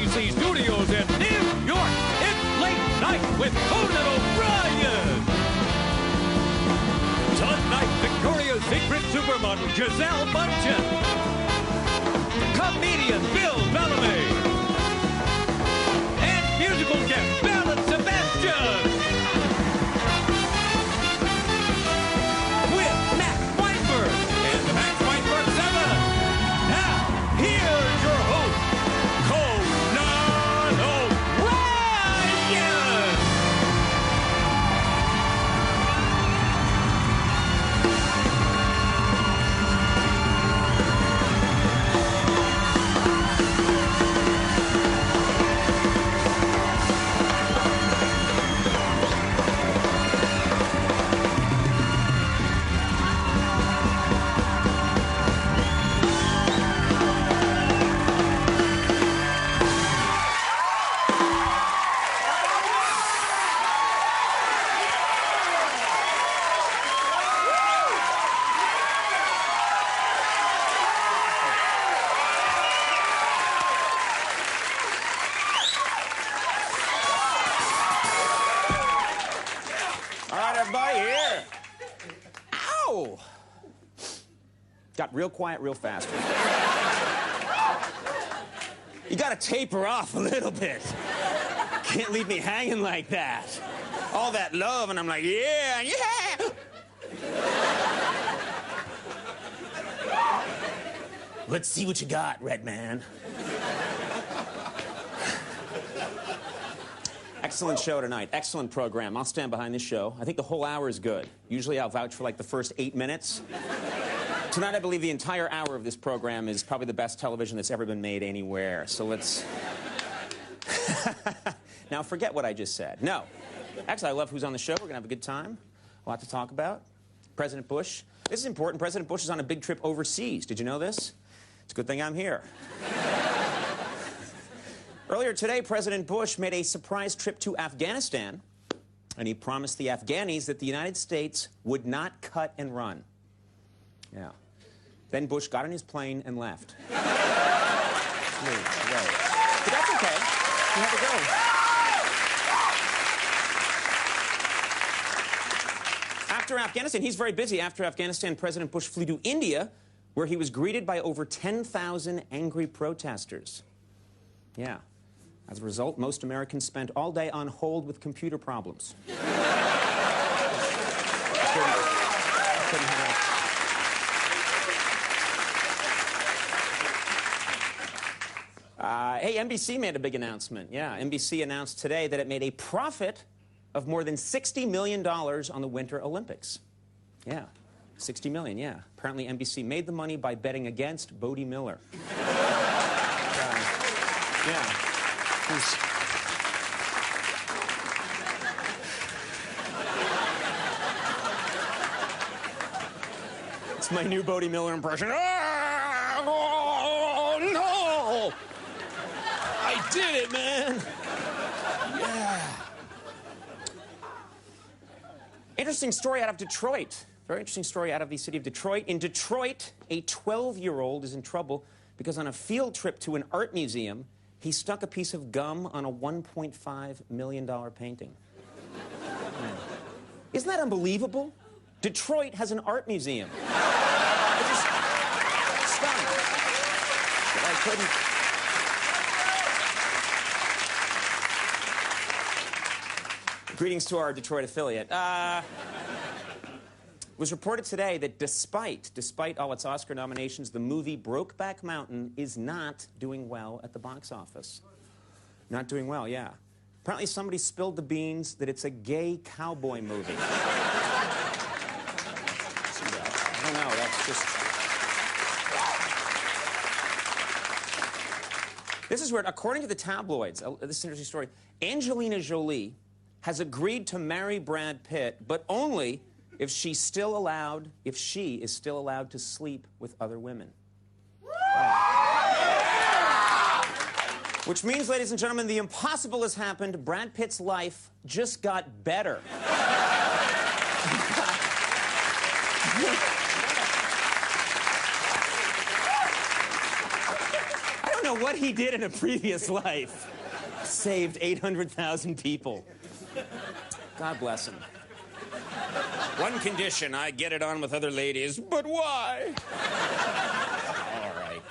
NBC Studios in New York, it's Late Night with Conan O'Brien. Tonight, Victoria's Secret supermodel Giselle Bundchen, comedian Bill Bellamy, and musical guest Belle Sebastian. With Max Weinberg and the Max Weinberg 7. Now, here's your host, Conan O'Brien. Got real quiet real fast. You gotta taper off a little bit. Can't leave me hanging like that. All that love, and I'm like, yeah, yeah. Let's see what you got, Red Man. Excellent show tonight. Excellent program. I'll stand behind this show. I think the whole hour is good. Usually I'll vouch for like the first 8 minutes. Tonight, I believe the entire hour of this program is probably the best television that's ever been made anywhere. So let's... Now, forget what I just said. No. Actually, I love who's on the show. We're going to have a good time. A lot to talk about. President Bush. This is important. President Bush is on a big trip overseas. Did you know this? It's a good thing I'm here. Earlier today, President Bush made a surprise trip to Afghanistan, and he promised the Afghanis that the United States would not cut and run. Yeah. Then Bush got on his plane and left. But that's okay. He had to go. After Afghanistan, he's very busy. After Afghanistan, President Bush flew to India, where he was greeted by over 10,000 angry protesters. Yeah. As a result, most Americans spent all day on hold with computer problems. Couldn't have. Hey, NBC made a big announcement. Yeah, NBC announced today that it made a profit of more than $60 million on the Winter Olympics. Yeah, $60 million, yeah. Apparently, NBC made the money by betting against Bodie Miller. Yeah. It's my new Bodie Miller impression. Oh, no! I did it, man! Yeah. Interesting story out of Detroit. Very interesting story out of the city of Detroit. In Detroit, a 12-year-old is in trouble because on a field trip to an art museum, he stuck a piece of gum on a $1.5 million painting. Yeah. Isn't that unbelievable? Detroit has an art museum. I just stunned. But I couldn't. Greetings to our Detroit affiliate. It was reported today that despite all its Oscar nominations, the movie Brokeback Mountain is not doing well at the box office. Not doing well, yeah. Apparently somebody spilled the beans that it's a gay cowboy movie. I don't know, that's just... This is weird. According to the tabloids, this is an interesting story, Angelina Jolie has agreed to marry Brad Pitt, but only if she is still allowed to sleep with other women. Which means, ladies and gentlemen, the impossible has happened. Brad Pitt's life just got better. I don't know what he did in a previous life saved 800,000 people. God bless him. One condition, I get it on with other ladies, but why? All right.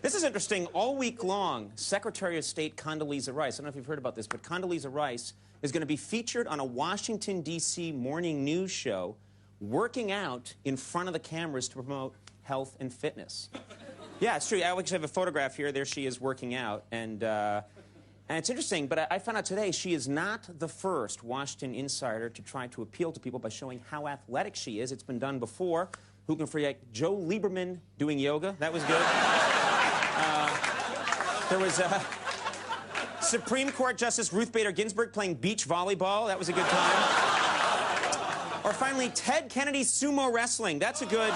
This is interesting. All week long, Secretary of State Condoleezza Rice, I don't know if you've heard about this, but Condoleezza Rice is going to be featured on a Washington, D.C. morning news show working out in front of the cameras to promote health and fitness. Yeah, it's true. I actually have a photograph here. There she is working out. And it's interesting, but I found out today she is not the first Washington insider to try to appeal to people by showing how athletic she is. It's been done before. Who can forget Joe Lieberman doing yoga? That was good. There was Supreme Court Justice Ruth Bader Ginsburg playing beach volleyball. That was a good time. Or finally, Ted Kennedy's sumo wrestling. That's a good...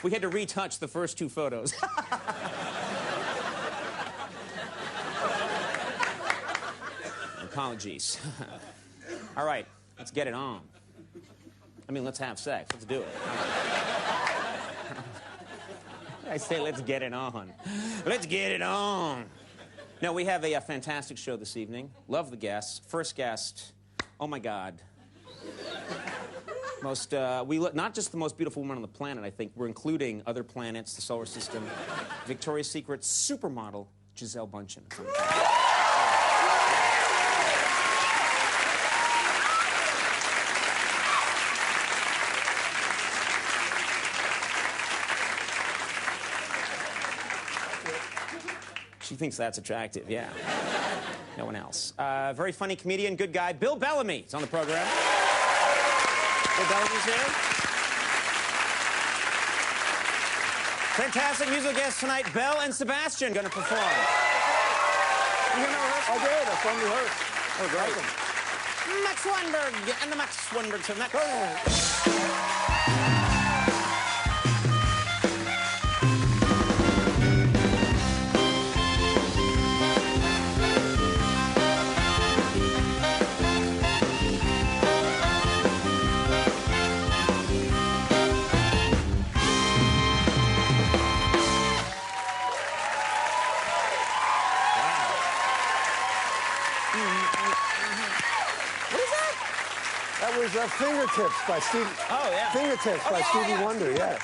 We had to retouch the first two photos. Apologies. All right, let's get it on. I mean, let's have sex. Let's do it. I say let's get it on. Let's get it on. No, we have a fantastic show this evening. Love the guests. First guest, oh my God. Not just the most beautiful woman on the planet, I think. We're including other planets, the solar system. Victoria's Secret supermodel, Gisele Bündchen. She thinks that's attractive, yeah. No one else. Very funny comedian, good guy, Bill Bellamy is on the program. Bill Bellamy's here. Fantastic musical guests tonight, Belle and Sebastian, going to perform. You hear no rehearsal? I did. That's fun to rehearse. Oh, great. Max Weinberg and the Max Weinberg Tonight. That was Fingertips by Stevie. Oh, yeah. Fingertips by Stevie Wonder, yeah.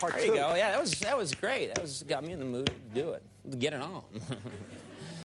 There you go. Yeah, that was great. Got me in the mood to do it. Get it on.